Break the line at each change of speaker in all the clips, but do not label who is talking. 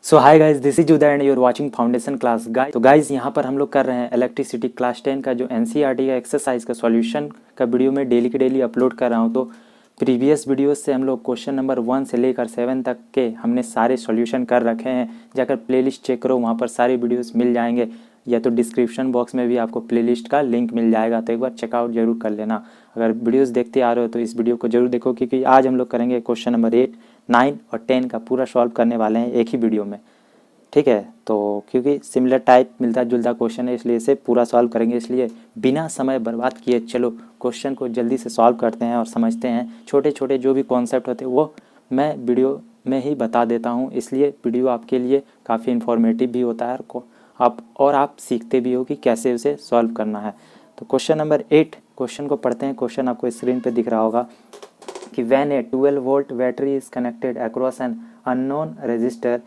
So hi guys, this is Uday and your watching foundation class guys. तो guys यहाँ पर हम लोग कर रहे हैं इलेक्ट्रिसिटी क्लास 10 का जो एनसीईआरटी का एक्सरसाइज का सॉल्यूशन का वीडियो में डेली के डेली अपलोड कर रहा हूँ। तो प्रीवियस वीडियोस से हम लोग क्वेश्चन नंबर 1 से लेकर 7 तक के हमने सारे सॉल्यूशन कर रखे हैं। जाकर प्लेलिस्ट चेक करो, वहाँ पर सारे वीडियोस मिल जाएंगे, या तो डिस्क्रिप्शन बॉक्स में भी आपको प्लेलिस्ट का लिंक मिल जाएगा। तो एक बार चेकआउट जरूर कर लेना। अगर वीडियोस देखते आ रहे हो तो इस वीडियो को जरूर देखो, क्योंकि आज हम लोग करेंगे क्वेश्चन नंबर 8, 9 और 10 का पूरा सॉल्व करने वाले हैं एक ही वीडियो में। ठीक है, तो क्योंकि सिमिलर टाइप मिलता जुलता क्वेश्चन है, इसलिए इसे पूरा सॉल्व करेंगे। इसलिए बिना समय बर्बाद किए चलो क्वेश्चन को जल्दी से सॉल्व करते हैं और समझते हैं। छोटे छोटे जो भी कॉन्सेप्ट होते हैं वो मैं वीडियो में ही बता देता हूँ, इसलिए वीडियो आपके लिए काफ़ी इन्फॉर्मेटिव भी होता है और आप सीखते भी हो कि कैसे उसे सॉल्व करना है। तो क्वेश्चन नंबर 8 क्वेश्चन को पढ़ते हैं। क्वेश्चन आपको स्क्रीन पर दिख रहा होगा कि when A 12 volt battery is connected across an unknown register,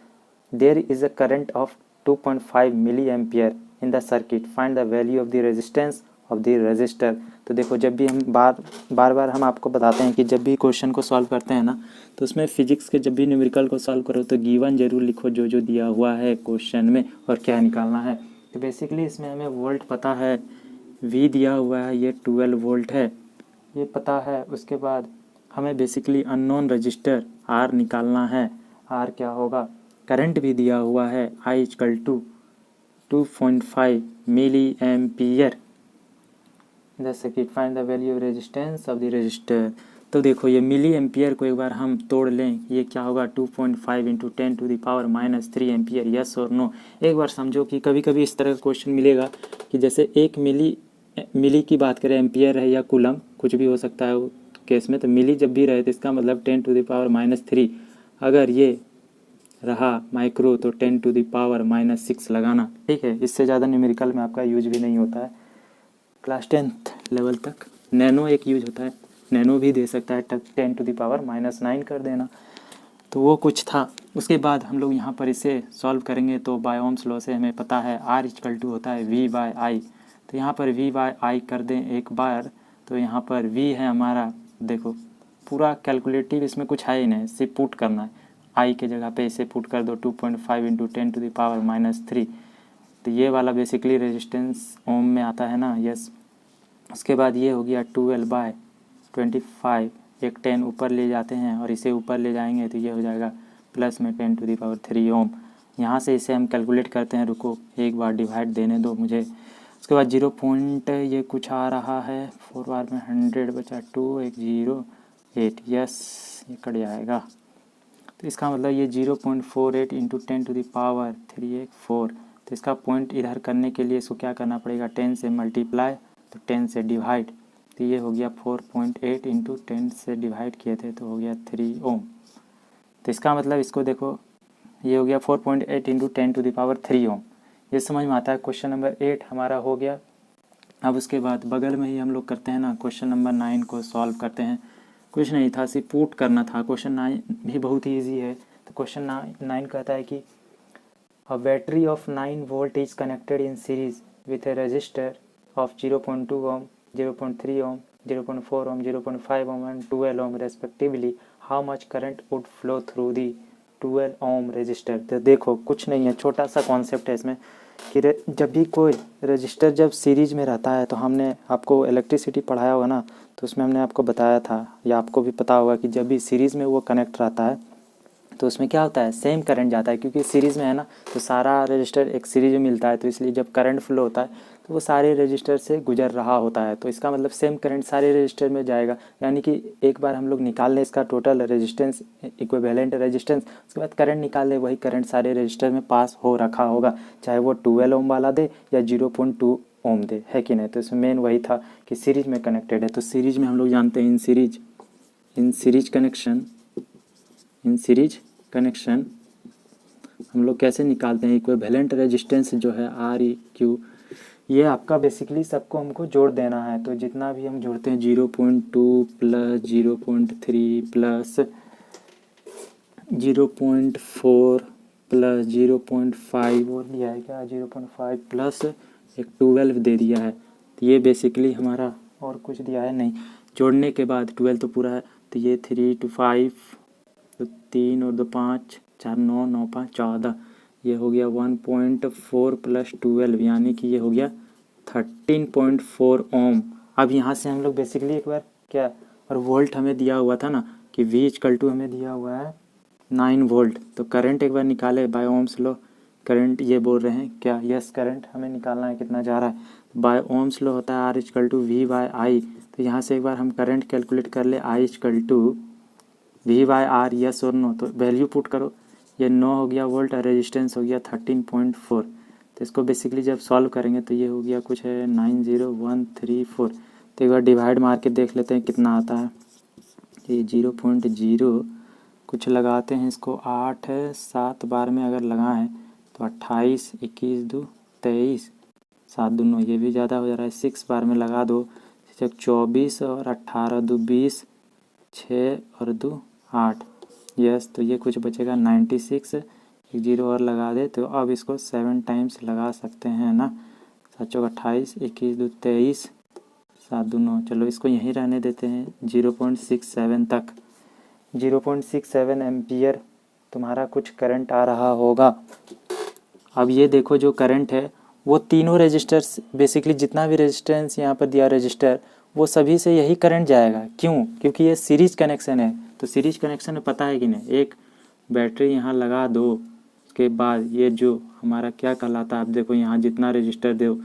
there is a current of 2.5 milliampere in the circuit, find the value of the resistance of the resistor। तो देखो, जब भी हम बार हम आपको बताते हैं कि जब भी क्वेश्चन को सॉल्व करते हैं ना, तो उसमें फिजिक्स के जब भी न्यूमेरिकल को सॉल्व करो तो गिवन जरूर लिखो जो जो दिया हुआ है क्वेश्चन में और क्या निकालना है। तो बेसिकली इसमें हमें वोल्ट पता है, वी दिया हुआ है, ये 12 वोल्ट है, ये पता है। उसके बाद हमें बेसिकली अननोन रजिस्टर आर निकालना है, आर क्या होगा। करंट भी दिया हुआ है, I equal to 2.5 milli ampere. जैसे कि find the value of resistance of the resistor. तो देखो, ये मिली एम्पियर को एक बार हम तोड़ लें, ये क्या होगा 2.5 इंटू 10⁻³ एम्पियर। यस और नो। एक बार समझो कि कभी कभी इस तरह का क्वेश्चन मिलेगा कि जैसे 1 मिली की बात करें, एम्पियर है या कूलम कुछ भी हो सकता है केस में, तो मिली जब भी रहे तो इसका मतलब 10⁻³ अगर ये रहा माइक्रो तो 10⁻⁻6 लगाना। ठीक है, इससे ज़्यादा न्यूमेरिकल में आपका यूज भी नहीं होता है। क्लास 10th लेवल तक नैनो एक यूज होता है, नैनो भी दे सकता है, 10⁻⁻9 कर देना। तो वो कुछ था। उसके बाद हम लोग यहाँ पर इसे सॉल्व करेंगे। तो बाय ओम्स लॉ से हमें पता है R इक्वल टू होता है V/I। तो यहाँ पर V/I कर दें एक बार, तो यहाँ पर V है हमारा, देखो पूरा कैलकुलेटिव इसमें कुछ है ही नहीं, सिर्फ पुट करना है। आई के जगह पे इसे पुट कर दो 2.5 इंटू 10⁻⁻3। तो ये वाला बेसिकली रेजिस्टेंस ओम में आता है ना। यस। उसके बाद ये हो गया 12/25, एक 10 ऊपर ले जाते हैं और इसे ऊपर ले जाएंगे तो ये हो जाएगा प्लस में 10⁻³ ओम। यहाँ से इसे हम कैलकुलेट करते हैं, रुको एक बार डिवाइड देने दो मुझे। उसके बाद 0 पॉइंट ये कुछ आ रहा है, 4 बार में 100 बचा 2, एक 0, 8। यस, ये कट जाएगा। तो इसका मतलब ये 0.48 इंटू 10⁻³ एक 4। तो इसका पॉइंट इधर करने के लिए इसको क्या करना पड़ेगा, 10 से मल्टीप्लाई तो 10 से डिवाइड। तो ये हो गया 4.8 इंटू 10 से डिवाइड किए थे तो हो गया 3 ओम। तो इसका मतलब इसको देखो, ये हो गया 4.8 इंटू 10⁻³ ओम। ये समझ में आता है। क्वेश्चन नंबर 8 हमारा हो गया। अब उसके बाद बगल में ही हम लोग करते हैं ना, क्वेश्चन नंबर 9 को सॉल्व करते हैं। कुछ नहीं था, सिर्फ पुट करना था। क्वेश्चन 9 भी बहुत ही ईजी है। तो क्वेश्चन 9 कहता है कि a battery of 9 volt is connected in series with a resistor of 0.2 ohm, 0.3 ohm, 0.4 ohm, 0.5 ohm and 12 ohm respectively. How much current would flow through the 12 ohm resistor. तो देखो, कुछ नहीं है, छोटा सा कॉन्सेप्ट है इसमें कि जब भी कोई रजिस्टर जब सीरीज में रहता है, तो हमने आपको इलेक्ट्रिसिटी पढ़ाया होगा ना, तो उसमें हमने आपको बताया था, या आपको भी पता होगा कि जब भी सीरीज़ में वो कनेक्ट रहता है तो उसमें क्या होता है, सेम करंट जाता है। क्योंकि सीरीज़ में है ना, तो सारा रजिस्टर एक सीरीज में मिलता है, तो इसलिए जब करंट फ्लो होता है तो वो सारे रजिस्टर से गुजर रहा होता है। तो इसका मतलब सेम करंट सारे रजिस्टर में जाएगा। यानी कि एक बार हम लोग निकाल लें इसका टोटल रेजिस्टेंस, इक्विवेलेंट रेजिस्टेंस, उसके बाद करंट निकाल लें, वही करंट सारे रजिस्टर में पास हो रखा होगा, चाहे वो 12 ओम वाला दे या 0.2 ओम दे, है कि नहीं। तो इसमें मेन वही था कि सीरीज में कनेक्टेड है। तो सीरीज में हम लोग जानते हैं इन सीरीज कनेक्शन हम लोग कैसे निकालते हैं। इक्विवेलेंट रेजिस्टेंस जो है REQ, ये आपका बेसिकली सबको हमको जोड़ देना है। तो जितना भी हम जोड़ते हैं 0.2 प्लस 0.3 प्लस 0.4 प्लस 0.5 और दिया है क्या, 0.5 प्लस एक 12 दे दिया है। तो ये बेसिकली हमारा, और कुछ दिया है नहीं। जोड़ने के बाद 12 तो पूरा है, तो ये 3 to 5, तो 3 और 2 5, 4 9 9 5 14, ये हो गया 1.4 प्लस 12 यानी कि ये हो गया 13.4 ओम। अब यहाँ से हम लोग बेसिकली एक बार क्या, और वोल्ट हमें दिया हुआ था ना कि V इक्वल टू हमें दिया हुआ है 9 वोल्ट, तो करंट एक बार निकाले बाय ओम्स लॉ। करंट ये बोल रहे हैं क्या, यस करंट हमें निकालना है, कितना जा रहा है बाय ओम्स लॉ होता है R equal to V by I. तो यहाँ से एक बार हम करंट कैलकुलेट कर ले, I equal to V by R, yes और नो, तो वैल्यू पुट करो। ये 9 हो गया वोल्ट और रेजिस्टेंस हो गया 13.4। तो इसको बेसिकली जब सॉल्व करेंगे तो ये हो गया कुछ है 90134। तो एक बार डिवाइड मार के देख लेते हैं कितना आता है। ये 0.0 कुछ लगाते हैं इसको, 8 है 7 बार में अगर लगाएं तो 28, 21 2 23, 7 2 9, ये भी ज़्यादा हो जा रहा है। 6 बार में लगा दो, 24 और 18 2 20, 6 और 2 8, यस। तो ये कुछ बचेगा 96, एक जीरो और लगा दे तो अब इसको 7 टाइम्स लगा सकते हैं ना। 7 चौक 28, 21 2 23, 7 2 9, चलो इसको यहीं रहने देते हैं 0.67 तक। 0.67 एम्पियर तुम्हारा कुछ करंट आ रहा होगा। अब ये देखो जो करंट है वो तीनों रेजिस्टर्स, बेसिकली जितना भी रेजिस्टेंस यहाँ पर दिया रजिस्टर, वो सभी से यही करंट जाएगा। क्यों? क्योंकि ये सीरीज कनेक्शन है। तो सीरीज कनेक्शन में पता है कि नहीं, एक बैटरी यहाँ लगा दो, उसके बाद ये जो हमारा क्या कहलाता है, आप देखो यहाँ जितना रजिस्टर दो,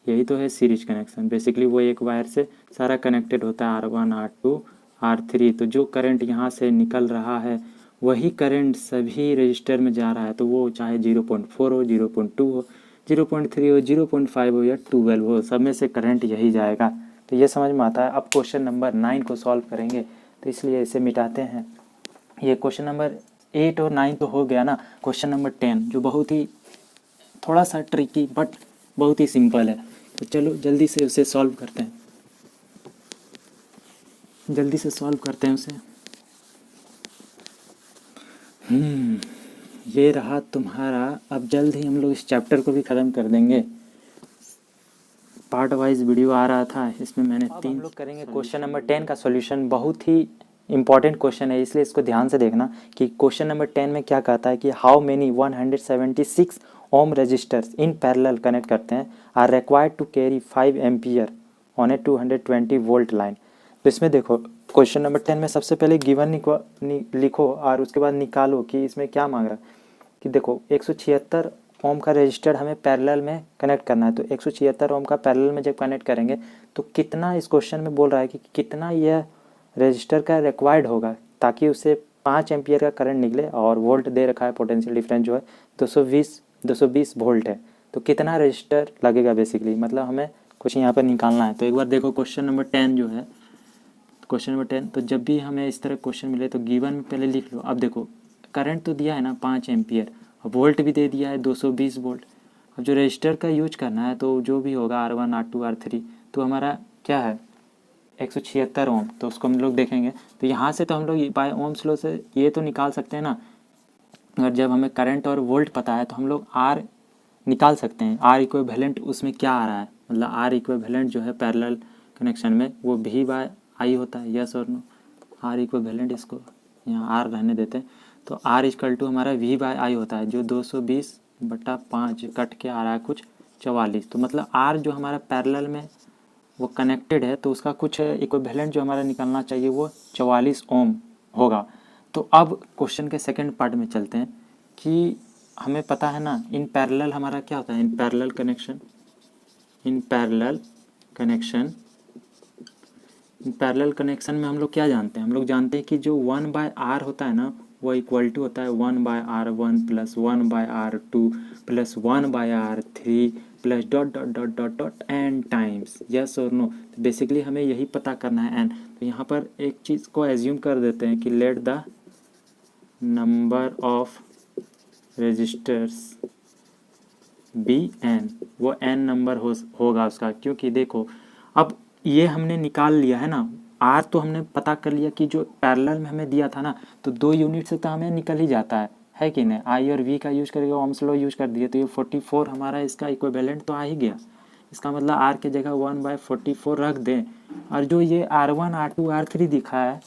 यही तो है सीरीज कनेक्शन। बेसिकली वो एक वायर से सारा कनेक्टेड होता है, R1 R2 R3। तो जो करंट यहाँ से निकल रहा है वही करंट सभी रजिस्टर में जा रहा है। तो वो चाहे 0.4 हो, 0.2 हो, 0.3 हो, 0.5 हो या 12 हो, सब में से करंट यही जाएगा। तो ये समझ में आता है। अब क्वेश्चन नंबर 9 को सॉल्व करेंगे, तो इसलिए इसे मिटाते हैं। ये क्वेश्चन नंबर 8 और 9 तो हो गया ना। क्वेश्चन नंबर 10 जो बहुत ही थोड़ा सा ट्रिकी बट बहुत ही सिंपल है, तो चलो जल्दी से उसे सॉल्व करते हैं, जल्दी से सॉल्व करते हैं उसे। ये रहा तुम्हारा। अब जल्द ही हम लोग इस चैप्टर को भी ख़त्म कर देंगे। पार्ट वाइज वीडियो आ रहा था, इसमें मैंने 3 हम लोग करेंगे क्वेश्चन नंबर 10 का सॉल्यूशन। बहुत ही इंपॉर्टेंट क्वेश्चन है, इसलिए इसको ध्यान से देखना कि क्वेश्चन नंबर 10 में क्या कहता है कि how many 176 ohm resistors in parallel connect करते हैं are required to carry 5 ampere on a 220 volt line. तो इसमें देखो क्वेश्चन नंबर 10 में सबसे पहले गिवन लिखो और उसके बाद निकालो कि इसमें क्या मांग रहा है। कि देखो 176 ओम का रजिस्टर हमें पैरेलल में कनेक्ट करना है। तो 176 ओम का पैरेलल में जब कनेक्ट करेंगे तो कितना, इस क्वेश्चन में बोल रहा है कि कितना यह रजिस्टर का रिक्वायर्ड होगा ताकि उसे 5 एम्पियर का करंट निकले। और वोल्ट दे रखा है, पोटेंशियल डिफरेंस जो है 220 वोल्ट है। तो कितना रजिस्टर लगेगा बेसिकली, मतलब हमें कुछ यहाँ पर निकालना है। तो एक बार देखो क्वेश्चन नंबर 10 जो है, क्वेश्चन नंबर 10, तो जब भी हमें इस तरह क्वेश्चन मिले तो गिवन में पहले लिख लो। अब देखो करंट तो दिया है ना 5 एम्पियर, और वोल्ट भी दे दिया है 220 वोल्ट। अब जो रजिस्टर का यूज करना है तो जो भी होगा R1 R2 R3, तो हमारा क्या है 176 ओम। तो उसको हम लोग देखेंगे। तो यहाँ से तो हम लोग बाय ओम्स लॉ से ये तो निकाल सकते हैं ना, अगर जब हमें करंट और वोल्ट पता है तो हम लोग R निकाल सकते हैं। R इक्विवेलेंट उसमें क्या आ रहा है, मतलब R इक्विवेलेंट जो है पैरेलल कनेक्शन में वो V बाय आई होता है, यस और नो। R इक्विवेलेंट, इसको यहाँ R रहने देते हैं। तो R इक्वल टू हमारा V बाय आई होता है, जो 220/5 कट के आ रहा है कुछ 44। तो मतलब R जो हमारा पैरेलल में वो कनेक्टेड है, तो उसका कुछ इक्विवेलेंट जो हमारा निकलना चाहिए वो 44 ओम होगा। तो अब क्वेश्चन के सेकंड पार्ट में चलते हैं कि हमें पता है ना इन पैरेलल हमारा क्या होता है, in parallel connection, in parallel connection में हम लोग क्या जानते हैं, हम लोग जानते हैं कि जो 1/R होता है ना वो इक्वल टू होता है 1/R1 plus 1/R2 plus 1/R3 plus dot dot dot dot dot N times, yes और नो। तो बेसिकली हमें यही पता करना है एन। तो यहाँ पर एक चीज़ को एज्यूम कर देते हैं कि let the number of resistors be N, वो एन नंबर होगा उसका। क्योंकि देखो अब ये हमने निकाल लिया है ना, आर तो हमने पता कर लिया कि जो पैरेलल में हमें दिया था ना, तो 2 यूनिट से तो हमें निकल ही जाता है कि नहीं। आई और वी का यूज करके ओम्स लॉ यूज कर दिए, तो ये 44 हमारा इसका इक्विवेलेंट तो आ ही गया। इसका मतलब आर की जगह 1/44 रख दें। और जो ये R1 R2 R3 दिखा है,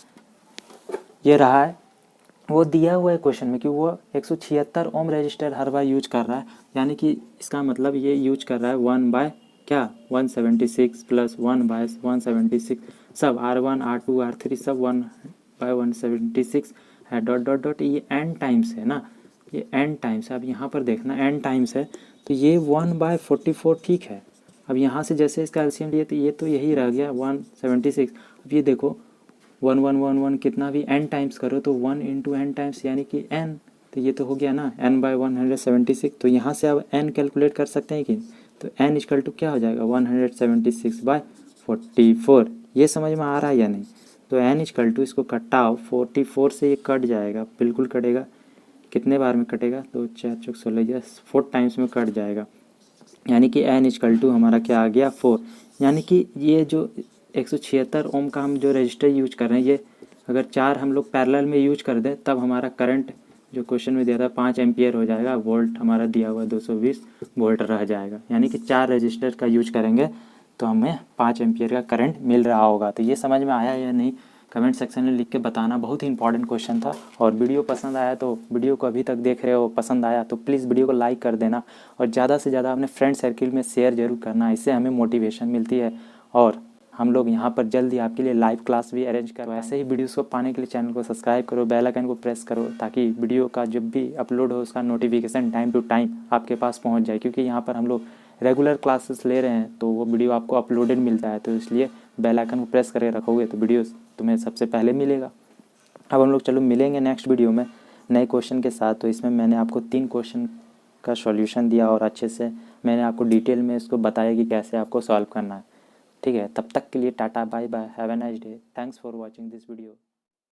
ये रहा है वो दिया हुआ है क्वेश्चन में कि वो 176 ओम रजिस्टर हर बार यूज कर रहा है, यानी कि इसका मतलब ये यूज कर रहा है 1 बाय क्या 176 प्लस 1 बाय 176 सब R1 R2 R3 सब 1 बाय 176 है डॉट डॉट डॉट। ये n टाइम्स है ना, ये n टाइम्स है। अब यहाँ पर देखना n टाइम्स है तो ये 1 बाय 44 ठीक है। अब यहाँ से जैसे इसका एलसीएम लिए तो ये तो यही रह गया 176। अब ये देखो 1 कितना भी n टाइम्स करो तो 1 इंटू एन टाइम्स यानी कि n, तो ये तो हो गया ना n बाय 176। तो यहाँ से अब n कैलकुलेट कर सकते हैं कि, तो n इक्वल टू क्या हो जाएगा 176 बाय 44। ये समझ में आ रहा है या नहीं? तो n इक्वल टू इसको कटाओ 44 से, ये कट जाएगा, बिल्कुल कटेगा। कितने बार में कटेगा? तो 4 चौक 16, 4 टाइम्स में कट जाएगा, यानी कि n इक्वल टू हमारा क्या आ गया 4। यानी कि ये जो 176 ओम का हम जो रजिस्टर यूज कर रहे हैं, ये अगर 4 हम लोग पैरेलल में यूज कर दें तब हमारा करंट जो क्वेश्चन में दिया था 5 एम्पियर हो जाएगा। वोल्ट हमारा दिया हुआ 220 वोल्ट रह जाएगा, यानी कि 4 रजिस्टर का यूज करेंगे तो हमें 5 एम्पियर का करंट मिल रहा होगा। तो ये समझ में आया या नहीं, कमेंट सेक्शन में लिख के बताना। बहुत ही इंपॉर्टेंट क्वेश्चन था। और वीडियो पसंद आया तो, वीडियो को अभी तक देख रहे हो, पसंद आया तो प्लीज़ वीडियो को लाइक कर देना और ज़्यादा से ज़्यादा अपने फ्रेंड सर्किल में शेयर जरूर करना, इससे हमें मोटिवेशन मिलती है। और हम लोग यहाँ पर जल्दी आपके लिए लाइव क्लास भी अरेंज करो। ऐसे ही वीडियोस को पाने के लिए चैनल को सब्सक्राइब करो, बेल आइकन को प्रेस करो, ताकि वीडियो का जब भी अपलोड हो उसका नोटिफिकेशन टाइम टू टाइम आपके पास पहुँच जाए। क्योंकि यहाँ पर हम लोग रेगुलर क्लासेस ले रहे हैं तो वो वीडियो आपको अपलोडेड मिलता है, तो इसलिए बेल आइकन को प्रेस करके रखोगे तो वीडियो तुम्हें सबसे पहले मिलेगा। अब हम लोग चलो मिलेंगे नेक्स्ट वीडियो में नए क्वेश्चन के साथ। तो इसमें मैंने आपको 3 क्वेश्चन का सॉल्यूशन दिया और अच्छे से मैंने आपको डिटेल में इसको बताया कि कैसे आपको सॉल्व करना है। ठीक है, तब तक के लिए tata bye bye, have a nice day, thanks for watching this video.